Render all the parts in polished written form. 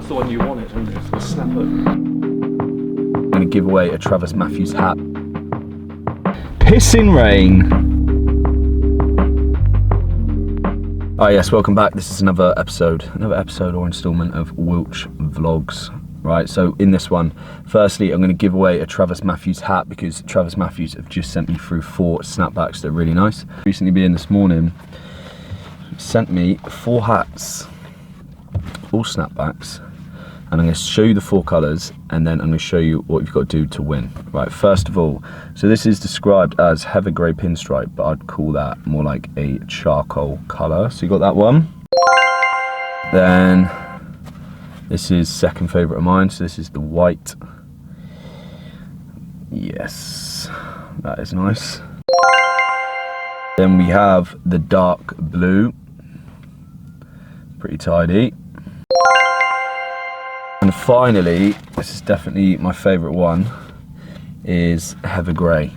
That's the one you wanted, wasn't it? The snapper. I'm going to give away a Travis Mathew's hat. Pissing rain. Oh yes, welcome back. This is another episode or instalment of Wiltshire Vlogs. Right, so in this one, firstly, I'm going to give away a Travis Mathews hat because Travis Mathews have just sent me through 4 snapbacks that are really nice. Recently being this morning, sent me 4 hats, all snapbacks, and I'm going to show you the 4 colours, and then I'm going to show you what you've got to do to win. Right, first of all, so this is described as heather grey pinstripe, but I'd call that more like a charcoal colour. So you got that one. Then this is second favourite of mine, so this is the white. Yes, that is nice. Then we have the dark blue, pretty tidy. And finally, this is definitely my favourite one, is heather grey.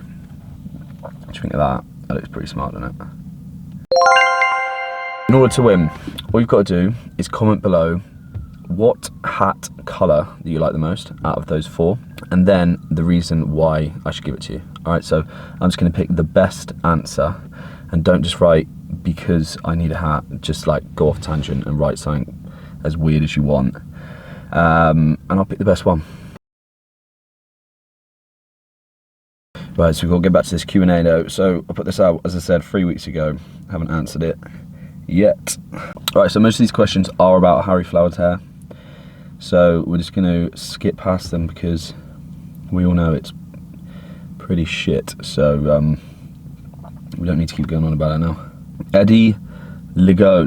What do you think of that? That looks pretty smart, doesn't it? In order to win, all you've got to do is comment below what hat colour that you like the most out of those 4, and then the reason why I should give it to you. Alright, so I'm just going to pick the best answer, and don't just write because I need a hat, just like go off tangent and write something as weird as you want, and I'll pick the best one. Right, so we've got to get back to this Q&A though. So I put this out, as I said, 3 weeks ago, haven't answered it yet. Alright, so most of these questions are about Harry Flower's hair. So we're just going to skip past them because we all know it's pretty shit. So we don't need to keep going on about it now. Eddie Ligo.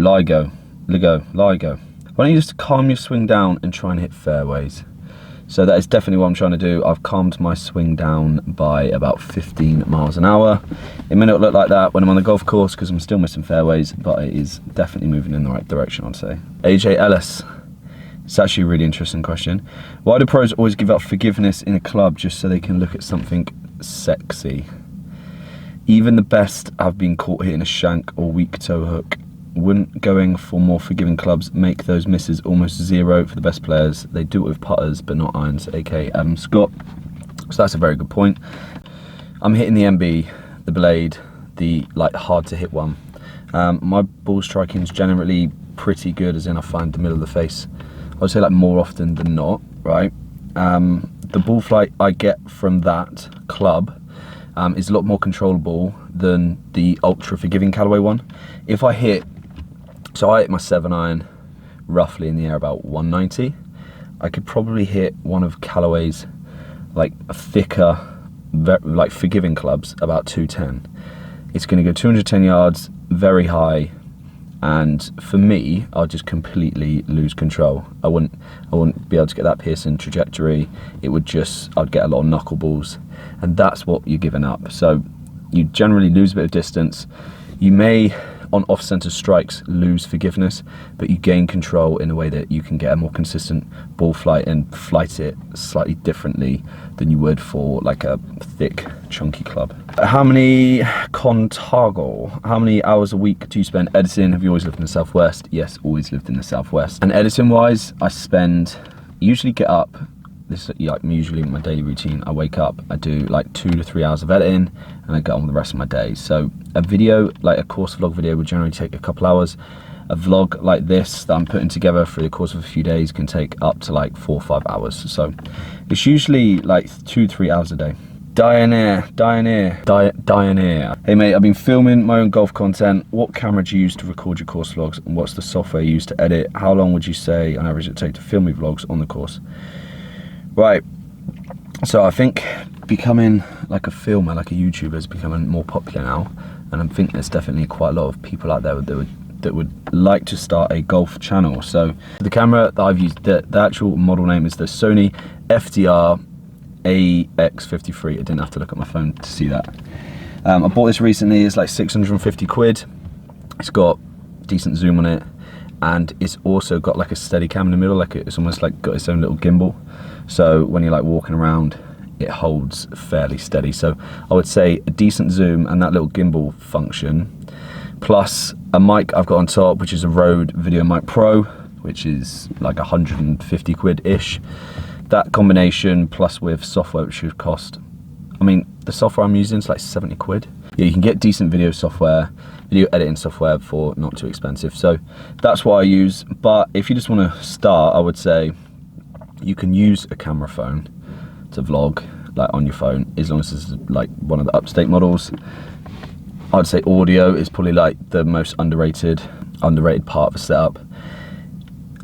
Why don't you just calm your swing down and try and hit fairways? So that is definitely what I'm trying to do. I've calmed my swing down by about 15 miles an hour. It may not look like that when I'm on the golf course because I'm still missing fairways, but it is definitely moving in the right direction, I'd say. AJ Ellis. It's actually a really interesting question. Why do pros always give up forgiveness in a club just so they can look at something sexy? Even the best have been caught hitting a shank or weak toe hook. Wouldn't going for more forgiving clubs make those misses almost zero for the best players? They do it with putters but not irons, aka Adam Scott. So that's a very good point. I'm hitting the MB, the blade, the like hard to hit one. My ball striking is generally pretty good, as in I find the middle of the face, I would say, like more often than not, right? The ball flight I get from that club is a lot more controllable than the ultra forgiving Callaway one. If I hit, so I hit my 7-iron roughly in the air about 190, I could probably hit one of Callaway's like thicker, like forgiving clubs about 210. It's going to go 210 yards, very high, and for me, I'll just completely lose control. I wouldn't be able to get that piercing trajectory. It would just, I'd get a lot of knuckleballs, and that's what you're giving up. So you generally lose a bit of distance. You may, on off-center strikes, lose forgiveness, but you gain control in a way that you can get a more consistent ball flight and flight it slightly differently than you would for like a thick, chunky club. How many hours a week do you spend editing? Have you always lived in the Southwest? Yes, always lived in the Southwest. And editing wise, I usually get up, this is like usually my daily routine. I wake up, I do like 2 to 3 hours of editing, and I get on with the rest of my day. So a video, like a course vlog video, would generally take a couple hours. A vlog like this that I'm putting together for the course of a few days can take up to like 4 or 5 hours. So it's usually like 2 to 3 hours a day. Dianair. Hey mate, I've been filming my own golf content. What camera do you use to record your course vlogs, and what's the software you use to edit? How long would you say on average it take to film your vlogs on the course? Right, so I think becoming like a filmer, like a YouTuber, is becoming more popular now, and I think there's definitely quite a lot of people out there that would like to start a golf channel. So the camera that I've used, the actual model name is the Sony FDR AX53. I didn't have to look at my phone to see that. I bought this recently. It's like 650 quid. It's got decent zoom on it, and it's also got like a steady cam in the middle, like it's almost like got its own little gimbal. So when you're like walking around, it holds fairly steady. So I would say a decent zoom and that little gimbal function, plus a mic I've got on top, which is a Rode Video Mic Pro, which is like 150 quid-ish. That combination plus with software, which should cost, I mean, the software I'm using is like 70 quid. Yeah, you can get decent video software, video editing software for not too expensive. So that's what I use. But if you just want to start, I would say you can use a camera phone to vlog, like on your phone, as long as it's like one of the up-to-date models. I'd say audio is probably like the most underrated part of the setup.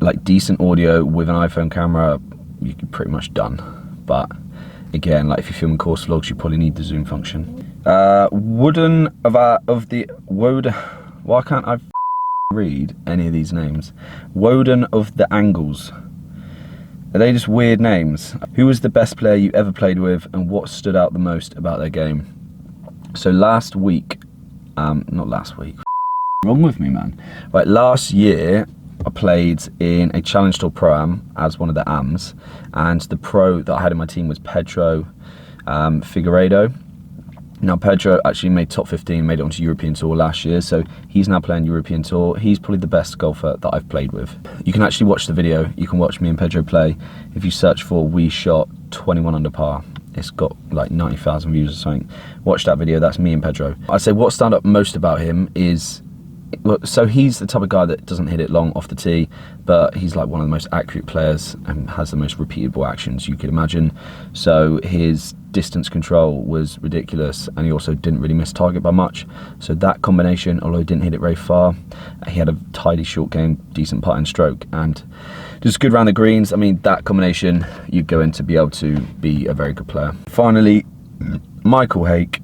Like decent audio with an iPhone camera, you're pretty much done. But again, like if you're filming course vlogs, you probably need the zoom function. Why can't I read any of these names? Woden of the Angles. Are they just weird names? Who was the best player you ever played with, and what stood out the most about their game? So last week, not last week, wrong with me, man. Right, last year, I played in a Challenge Tour Pro-Am as one of the AMs, and the pro that I had in my team was Pedro Figueiredo. Now Pedro actually made top 15, made it onto European Tour last year, so he's now playing European Tour. He's probably the best golfer that I've played with. You can actually watch the video, you can watch me and Pedro play. If you search for We Shot 21 under par, it's got like 90,000 views or something. Watch that video, that's me and Pedro. I'd say what stand up most about him is, so he's the type of guy that doesn't hit it long off the tee, but he's like one of the most accurate players and has the most repeatable actions you could imagine. So his distance control was ridiculous, and he also didn't really miss target by much. So that combination, although he didn't hit it very far, he had a tidy short game, decent putt and stroke, and just good round the greens. I mean, that combination, you go in to be able to be a very good player. Finally, Michael Hake,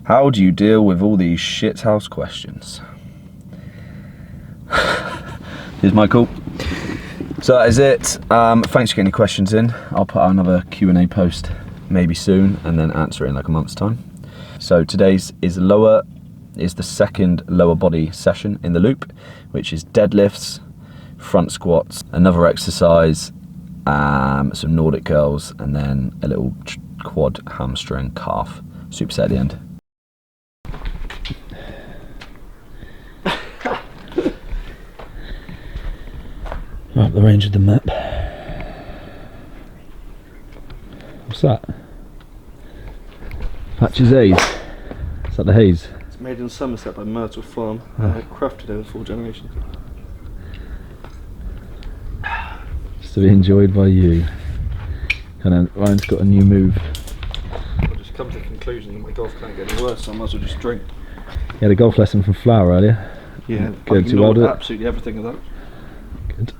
how do you deal with all these shithouse questions? Here's Michael. So that is it. Thanks for getting your questions in. I'll put out another Q&A post maybe soon, and then answer it in like a month's time. So today's is the second lower body session in the loop, which is deadlifts, front squats, another exercise, some Nordic curls, and then a little quad hamstring calf superset at the end. Right, the range of the map. What's that? Patches Haze. Is that the haze? It's made in Somerset by Myrtle Farm. Crafted over 4 generations. Just to be enjoyed by you. And Ryan's got a new move. I've just come to the conclusion that my golf can't get any worse, so I might as well just drink. You had a golf lesson from Flower earlier. Yeah, Go I too well with it. Absolutely everything of that. Good.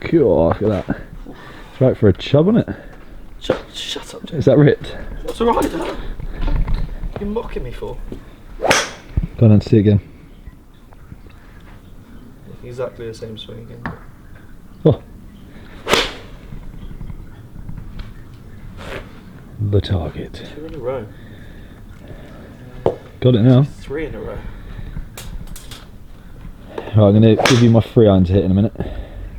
Cool, look at that. It's right for a chub, isn't it? Shut up, James. Is that ripped? That's alright. You're mocking me for? Go on and see it again. Exactly the same swing again. Oh. The target. 2 in a row. Got it now. 3 in a row. Right, I'm going to give you my free iron to hit in a minute.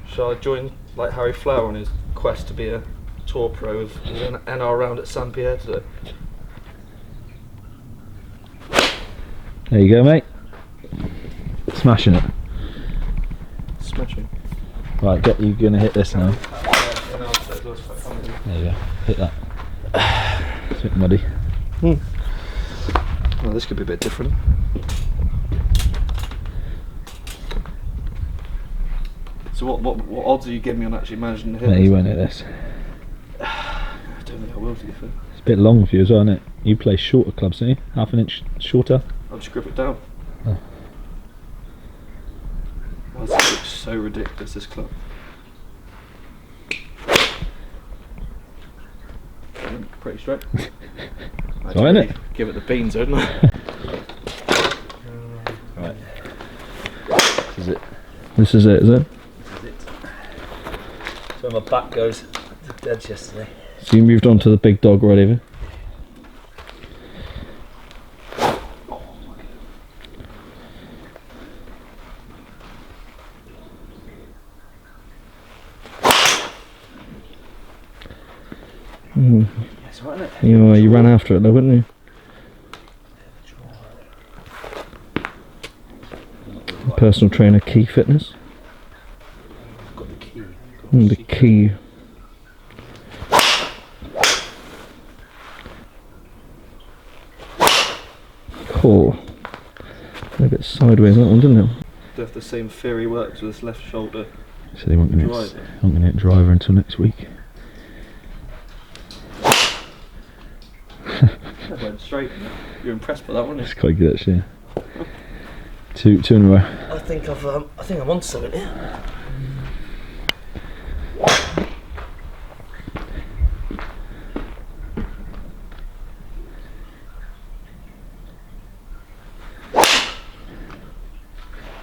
Shall I join like Harry Flower on his quest to be a tour pro with an NR round at Saint Pierre today? There you go, mate. Smashing it. Smashing. Right, you're going to hit this now. There you go. Hit that. It's a bit muddy. Well, this could be a bit different. So what odds are you giving me on actually managing to hit No, this? you won't hit this. I don't think I will, to be fair. It's a bit long for you as well, isn't it? You play shorter clubs, don't you? Half an inch shorter. I'll just grip it down. Oh. Oh, this looks so ridiculous, this club. Pretty straight. So in it. Give it the beans, wouldn't I? Right. This is it. This is it, is it? So my back goes dead yesterday. So you moved on to the big dog already, have you? Yes, right, isn't it? You ran after it though, wouldn't you? personal trainer Key Fitness. Got the key. The key. Cool. A bit sideways that one, didn't it? They have the same theory works with this left shoulder. So they won't going to hit driver until next week. That went straight. You're impressed by that, weren't you? It's quite good actually. Two in a row. I think I'm on something here.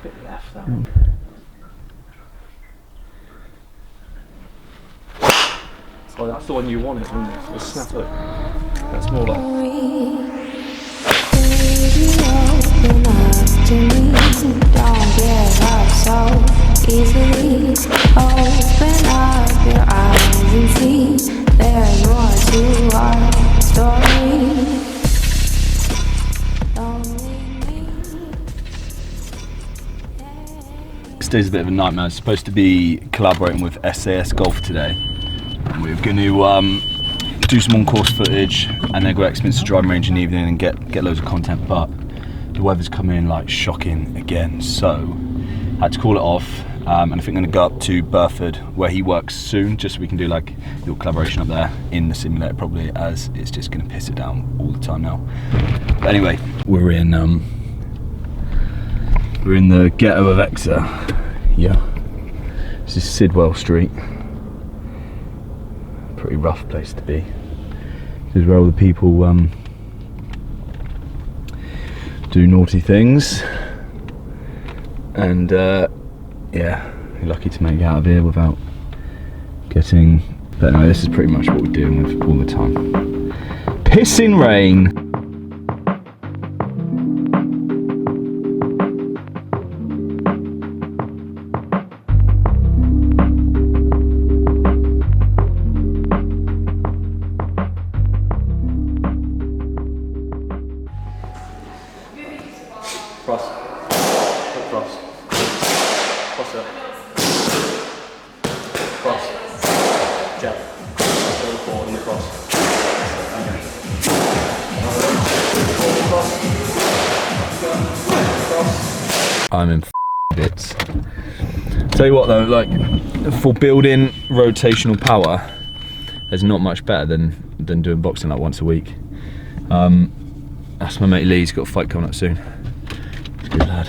Bit left that one. Oh, that's the one you wanted, isn't it? The snapper. That's more like. Open up to me, don't give up so easily. Open up your eyes and see there's more to our story. Don't leave me. This day's a bit of a nightmare. I was supposed to be collaborating with SAS Golf today. And we're going to do some on-course footage and then go to Exminster driving range in the evening and get loads of content, but the weather's come in like shocking again, so I had to call it off. And I think I'm going to go up to Burford where he works soon, just so we can do like a little collaboration up there in the simulator probably, as it's just going to piss it down all the time now. But anyway, we're in the ghetto of Exeter. Yeah, this is Sidwell Street. Pretty rough place to be. This is where all the people do naughty things, and yeah, you're lucky to make it out of here without getting. But anyway, this is pretty much what we're dealing with all the time. Pissing rain. Cross. Cross. Cross up. Cross. Jab. Go forward and across. I'm in bits. Tell you what though, like for building rotational power, there's not much better than doing boxing like once a week. That's my mate Lee. He's got a fight coming up soon. Good lad.